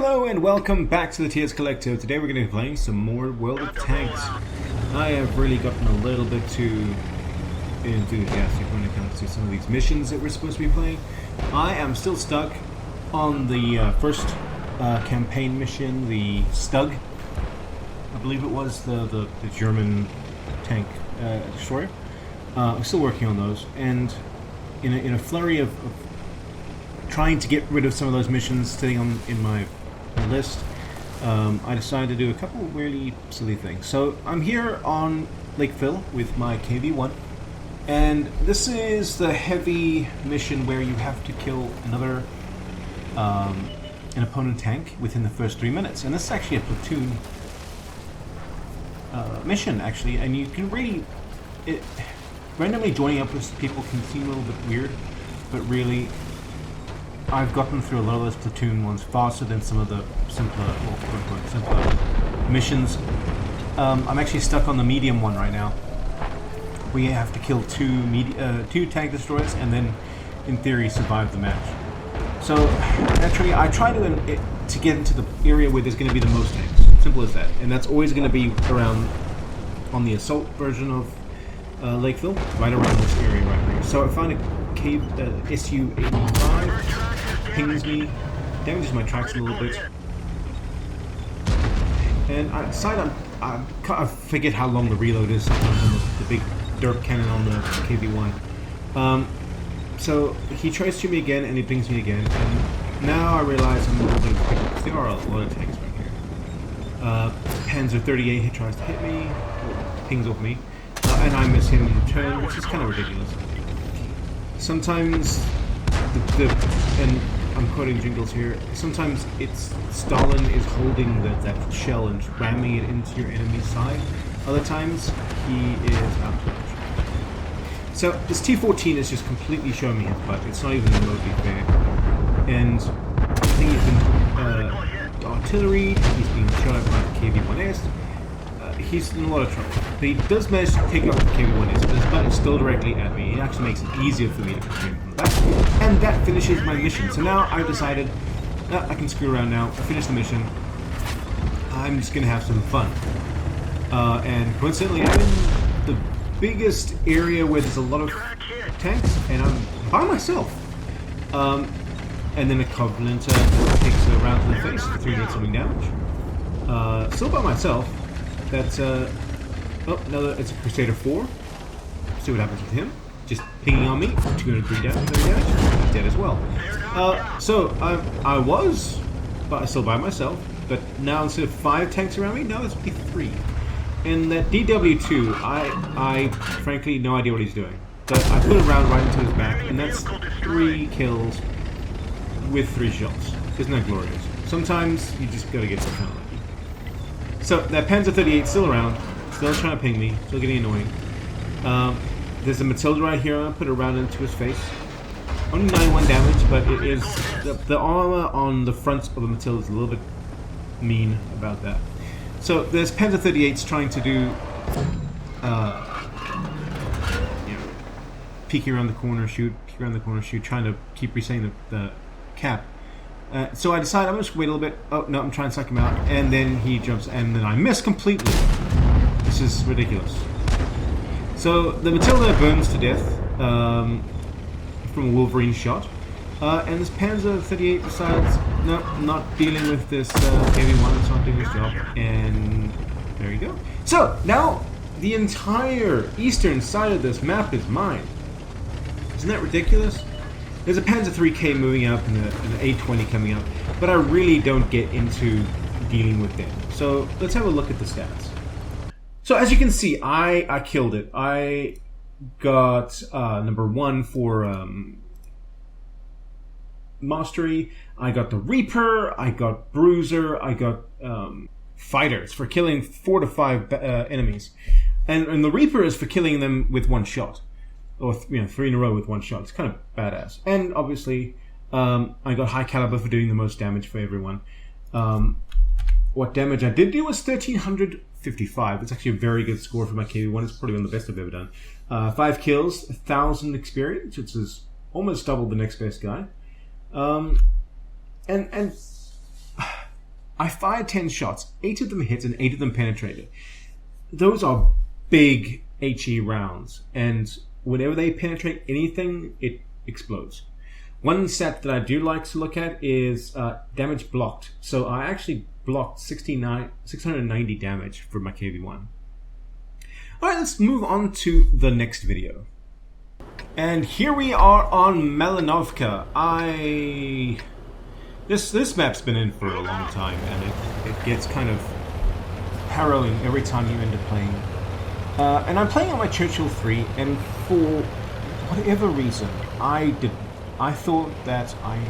Hello and welcome back to the TS Collective. Today we're going to be playing some more World of Tanks. I have really gotten a little bit too enthusiastic when it comes to some of these missions that we're supposed to be playing. I am still stuck on the first campaign mission, the Stug. I believe it was the German tank destroyer. I'm still working on those, and in a flurry of trying to get rid of some of those missions sitting in my list, I decided to do a couple of really silly things. So I'm here on Lake Phil with my KV-1, and this is the heavy mission where you have to kill another an opponent tank within the first 3 minutes, and this is actually a platoon mission actually, and you can really randomly joining up with people can seem a little bit weird, but really I've gotten through a lot of those platoon ones faster than some of the simpler, well, quote-unquote, simpler missions. I'm actually stuck on the medium one right now. We have to kill two tank destroyers and then, in theory, survive the match. So, naturally, I try to get into the area where there's going to be the most tanks. Simple as that. And that's always going to be around on the assault version of Lakeville, right around this area right here. So I find a SU-85. Pings me, damages my tracks a little bit, and I decide I forget how long the reload is sometimes on the big derp cannon on the KV-1. So he tries to shoot me again, and he pings me again, and now I realize I'm a little bit quick because there are a lot of tanks right here. Panzer 38 he tries to hit me, pings off me, and I miss him in return, which is kind of ridiculous. Sometimes and I'm quoting Jingles here, sometimes it's Stalin is holding that shell and ramming it into your enemy's side. Other times, he is out to lunch. So this T-14 is just completely showing me his butt. It's not even remotely fair. And I think he's been artillery, he's being shot at by the KV-1S. He's in a lot of trouble. But he does manage to take out the KV-1S, but his butt is still directly at me. It actually makes it easier for me to continue from the back. And that finishes my mission. So now I've decided I can screw around now. I finished the mission. I'm just going to have some fun. And coincidentally, I'm in the biggest area where there's a lot of tanks, and I'm by myself. And then a Covenant takes a round to the face for 300 something damage. Still by myself. That's oh, no, it's a Crusader 4. See what happens with him. Just pinging on me, 203 damage, he's dead as well. So I was still by myself, but now instead of 5 tanks around me, now there's only 3. And that DW2, I frankly no idea what he's doing. But I put a round right into his back, and that's 3 kills with 3 shots. Isn't that glorious? Sometimes you just gotta get some kind of lucky. So that Panzer 38 still around, still trying to ping me, still getting annoying. There's a Matilda right here. I'll put a round into his face. Only 91 damage, but it is the armor on the front of the Matilda is a little bit mean about that. So there's Panzer 38s trying to do, peeking around the corner, shoot, trying to keep resetting the cap. So I decide I'm just wait a little bit. Oh no, I'm trying to suck him out, and then he jumps, and then I miss completely. This is ridiculous. So the Matilda burns to death from a Wolverine shot, and this Panzer 38 decides, no, I'm not dealing with this KV-1. It's not doing its job, and there you go. So now the entire eastern side of this map is mine. Isn't that ridiculous? There's a Panzer 3K moving up and an A20 coming up, but I really don't get into dealing with them. So let's have a look at the stats. So as you can see, I killed it. I got number 1 for mastery. I got the Reaper. I got Bruiser. I got fighters for killing 4 to 5 enemies, and the Reaper is for killing them with 1 shot. Or 3 in a row with 1 shot. It's kind of badass. And obviously, I got high caliber for doing the most damage for everyone. What damage I did do was 1,355. That's actually a very good score for my KV-1. It's probably one of the best I've ever done. 5 kills, 1,000 experience, which is almost double the next best guy. And I fired 10 shots, 8 of them hit and 8 of them penetrated. Those are big HE rounds, and whenever they penetrate anything, it explodes. One stat that I do like to look at is damage blocked. So I actually blocked 690 damage for my KV-1. Alright, let's move on to the next video. And here we are on Malinovka. This map's been in for a long time, and it gets kind of harrowing every time you end up playing. And I'm playing on my Churchill III, and for whatever reason, I thought that I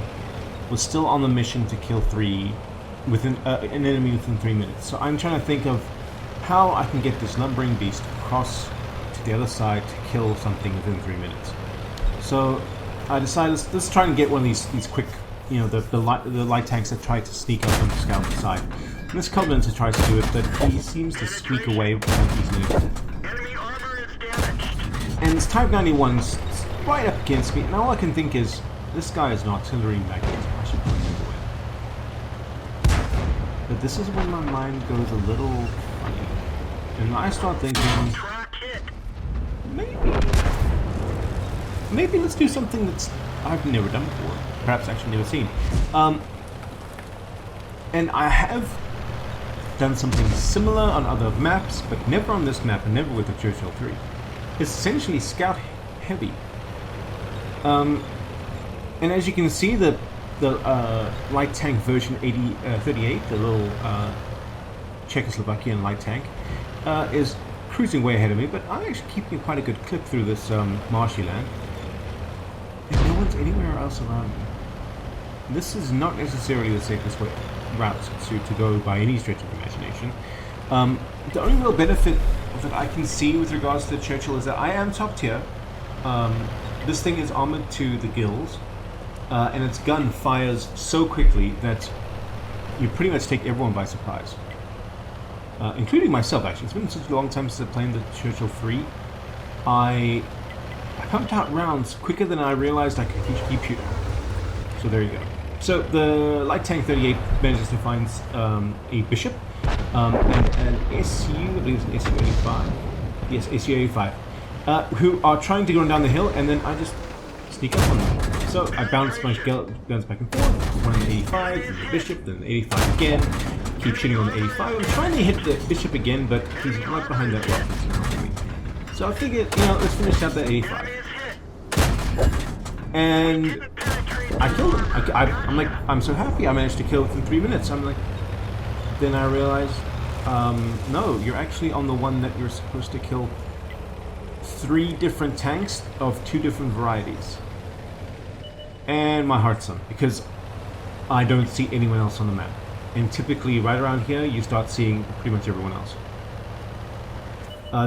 was still on the mission to kill an enemy within 3 minutes. So I'm trying to think of how I can get this lumbering beast across to the other side to kill something within 3 minutes. So I decided let's try and get one of these quick, the light tanks that try to sneak up on the scout side. And this Covenant tries to do it, but he seems to squeak away when he's near. And this Type 91's right up against me, and all I can think is, this guy is an artillery magnet. I should probably move away. But this is when my mind goes a little funny. And I start thinking, maybe let's do something that's I've never done before. Perhaps actually never seen. And I have done something similar on other maps, but never on this map and never with the Churchill III. It's essentially scout heavy. And as you can see, the light tank version 38, the little Czechoslovakian light tank, is cruising way ahead of me, but I'm actually keeping quite a good clip through this marshy land. And no one's anywhere else around me. This is not necessarily the safest route to go by any stretch of the imagination. The only real benefit that I can see with regards to the Churchill is that I am top tier. This thing is armored to the gills, and its gun fires so quickly that you pretty much take everyone by surprise. Including myself, actually. It's been such a long time since I played the Churchill III. I pumped out rounds quicker than I realized I could keep shooting. So there you go. So the light tank 38 manages to find a bishop and an SU, I believe it's an SU-85. Yes, SU-85. Who are trying to go down the hill, and then I just sneak up on them. So I bounce my guns back and forth, one in the 85, then the bishop, then the 85 again, keep shooting on the 85. I'm trying to hit the bishop again, but he's right behind that rock. So I figured, let's finish out the 85. And I killed him. I'm like, I'm so happy I managed to kill within 3 minutes. I'm like, then I realized, no, you're actually on the one that you're supposed to kill 3 different tanks of 2 different varieties. And my heart sunk, because I don't see anyone else on the map. And typically right around here, you start seeing pretty much everyone else.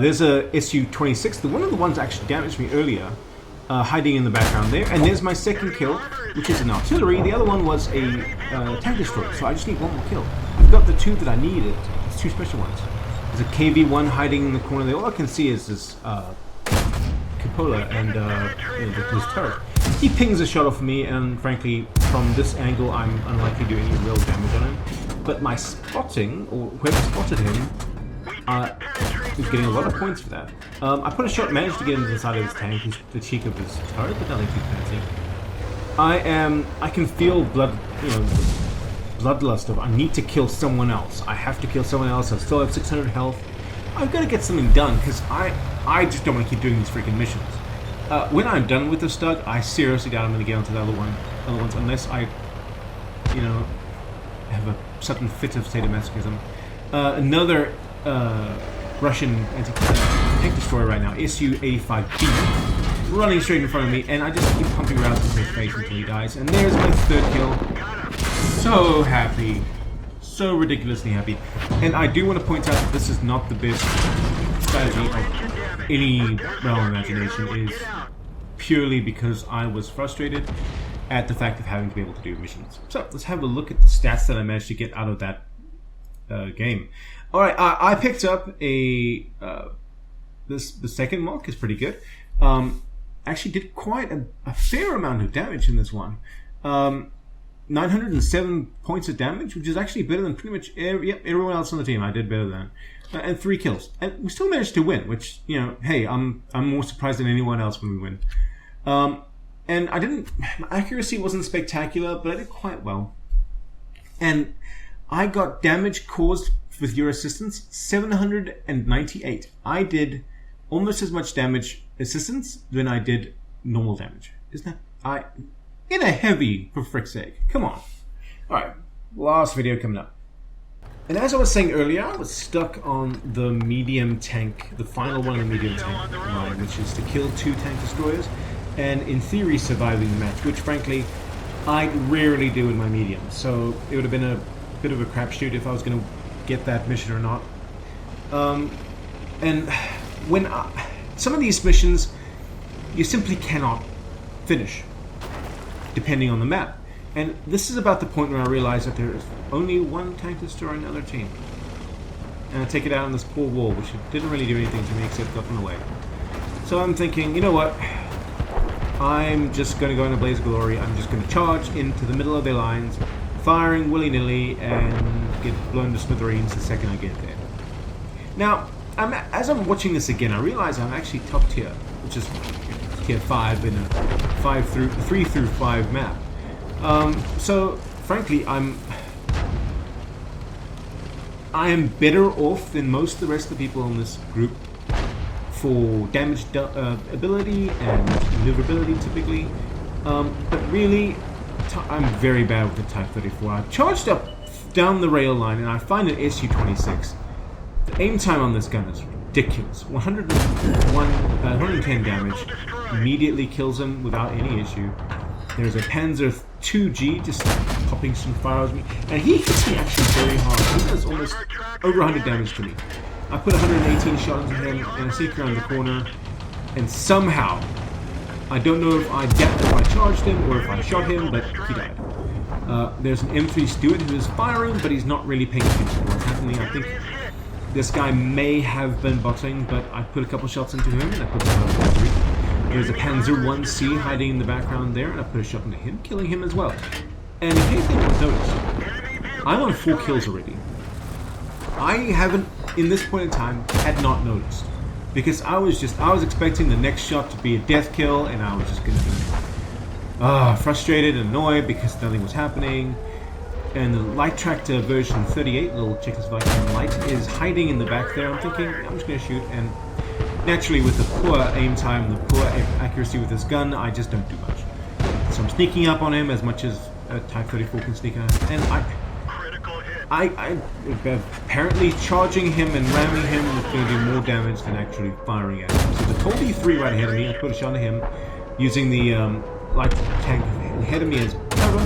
There's a SU-26, one of the ones that actually damaged me earlier, hiding in the background there. And there's my second kill, which is an artillery. The other one was a tank destroyer, so I just need one more kill. I've got the 2 that I needed. It's 2 special ones. There's a KV-1 hiding in the corner there. All I can see is this cupola and his turret. He pings a shot off me, and frankly, from this angle, I'm unlikely to do any real damage on him. But my spotting, or whoever spotted him, is getting a lot of points for that. I put a shot, managed to get into the side of his tank, the cheek of his turret, but nothing too fancy. I can feel bloodlust of I need to kill someone else. I have to kill someone else. I still have 600 health. I've got to get something done, because I just don't want to keep doing these freaking missions. When I'm done with the Stug, I seriously doubt I'm going to get onto the other ones, unless I, have a sudden fit of sadomasochism. Another Russian tank destroyer right now, SU-85B, running straight in front of me, and I just keep pumping rounds into his face until he dies. And there's my 3rd kill. So happy. So ridiculously happy. And I do want to point out that this is not the best strategy of any realm of imagination. It is purely because I was frustrated at the fact of having to be able to do missions. So let's have a look at the stats that I managed to get out of that game. Alright, I picked up the second mark is pretty good. Actually did quite a fair amount of damage in this one. 907 points of damage, which is actually better than pretty much everyone else on the team. I did better than. And 3 kills. And we still managed to win, which, you know, hey, I'm more surprised than anyone else when we win. And my accuracy wasn't spectacular, but I did quite well. And I got damage caused with your assistance, 798. I did almost as much damage assistance than I did normal damage. Isn't that... in a heavy, for frick's sake. Come on. Alright, last video coming up. And as I was saying earlier, I was stuck on the medium tank, the final one of the medium tank line, which is to kill 2 tank destroyers, and in theory surviving the match, which frankly, I rarely do in my medium. So it would have been a bit of a crapshoot if I was going to get that mission or not. And when some of these missions, you simply cannot finish, depending on the map. And this is about the point where I realized that there is only 1 tank destroyer on the other team. And I take it out on this poor wall, which didn't really do anything to me except got in the way. So I'm thinking, you know what? I'm just going to go in a blaze of glory. I'm just going to charge into the middle of their lines, firing willy-nilly, and get blown to smithereens the second I get there. Now, as I'm watching this again, I realize I'm actually top tier, which is tier 5 in a 3 through 5 map. So frankly, I am better off than most of the rest of the people in this group for damage ability and maneuverability typically. But really, I'm very bad with the Type 34. I've charged up down the rail line and I find an SU-26. The aim time on this gun is ridiculous. 110 damage. Immediately kills him without any issue. There's a Panzer 2G just popping some fire at me. And he hits me actually very hard. He does almost over 100 damage to me. I put 118 shots into him and I sneak around the corner. And somehow, I don't know if I charged him or if I shot him, but he died. There's an M3 Steward who is firing, but he's not really paying attention to what's happening. I think this guy may have been botting, but I put a couple shots into him and I put some on M3. There's a Panzer 1C hiding in the background there, and I put a shot into him, killing him as well. And in case anyone's noticed, I'm on 4 kills already. I haven't, in this point in time, had not noticed. Because I was expecting the next shot to be a death kill, and I was just going to be frustrated and annoyed because nothing was happening. And the light tractor version 38, little Czechoslovakian light, is hiding in the back there. I'm thinking, I'm just going to shoot, and naturally with the poor aim time, the poor accuracy with this gun, I just don't do much. So I'm sneaking up on him as much as a Type 34 can sneak up, and I apparently charging him and ramming him is going to do more damage than actually firing at him. So the T-34 right ahead of me, I put a shot at him using the light tank ahead of me as cover.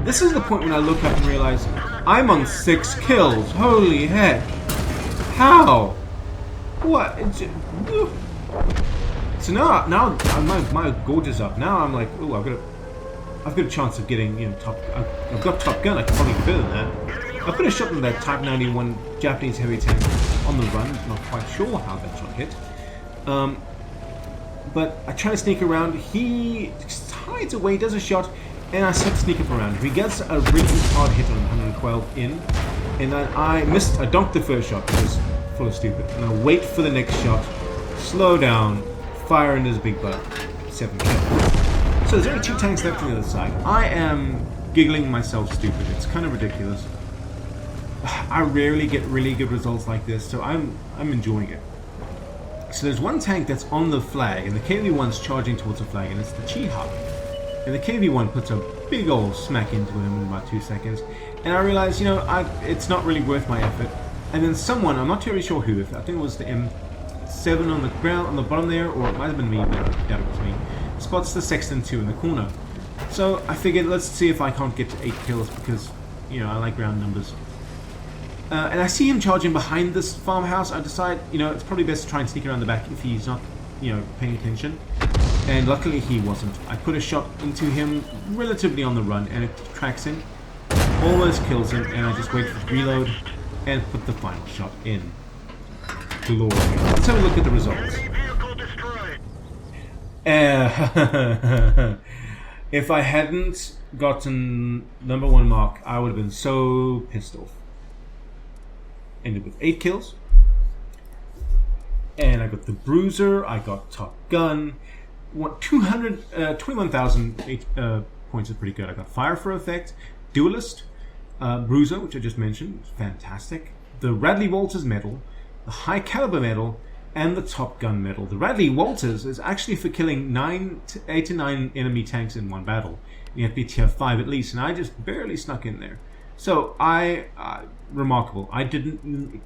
This is the point when I look up and realize I'm on 6 kills. Holy heck! How? What? So now my gauge is up. Now I'm like, oh, I've got a chance of getting, you know, top. I've got Top Gun. I can probably do better than that. I put a shot in that Type 91 Japanese heavy tank on the run. Not quite sure how that shot hit. But I try to sneak around. He hides away, does a shot, and I start to sneak up around. He gets a really hard hit on 112 in, and then I dunked the first shot because full of stupid. And I wait for the next shot, slow down, fire into his big butt, 7 kills. So there's only 2 tanks left on the other side. I am giggling myself stupid. It's kind of ridiculous. I rarely get really good results like this, so I'm enjoying it. So there's one tank that's on the flag, and the KV-1's charging towards the flag, and it's the Chiha. And the KV-1 puts a big old smack into him in about 2 seconds. And I realize, you know, it's not really worth my effort. And then someone, I'm not terribly sure who, I think it was the M7 on the ground, on the bottom there, or it might have been me, but I doubt it was me, spots the Sexton 2 in the corner. So I figured, let's see if I can't get to 8 kills, because, you know, I like round numbers. And I see him charging behind this farmhouse. I decide, you know, it's probably best to try and sneak around the back if he's not, you know, paying attention. And luckily he wasn't. I put a shot into him relatively on the run, and it tracks him, almost kills him, and I just wait for the reload and put the final shot in. Glory. Let's have a look at the results. If I hadn't gotten number 1 mark, I would have been so pissed off. Ended with 8 kills. And I got the Bruiser, I got Top Gun. 21,000 points is pretty good. I got Fire for Effect, Duelist, Bruiser, which I just mentioned, fantastic. The Radley-Walters medal, the High Caliber medal, and the Top Gun medal. The Radley-Walters is actually for killing 8 to 9 enemy tanks in one battle. You have to be tier 5 at least, and I just barely snuck in there. So remarkable. I didn't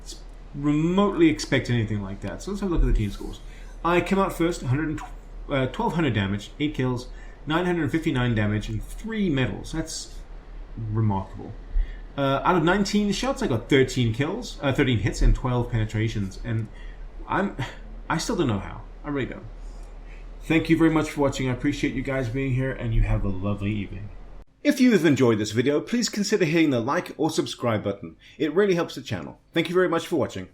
remotely expect anything like that. So let's have a look at the team scores. I came out first, 1,200 damage, 8 kills, 959 damage, and 3 medals. That's remarkable. Out of 19 shots, I got 13 kills, 13 hits, and 12 penetrations. And I still don't know how. I really don't. Thank you very much for watching. I appreciate you guys being here, and you have a lovely evening. If you have enjoyed this video, please consider hitting the like or subscribe button. It really helps the channel. Thank you very much for watching.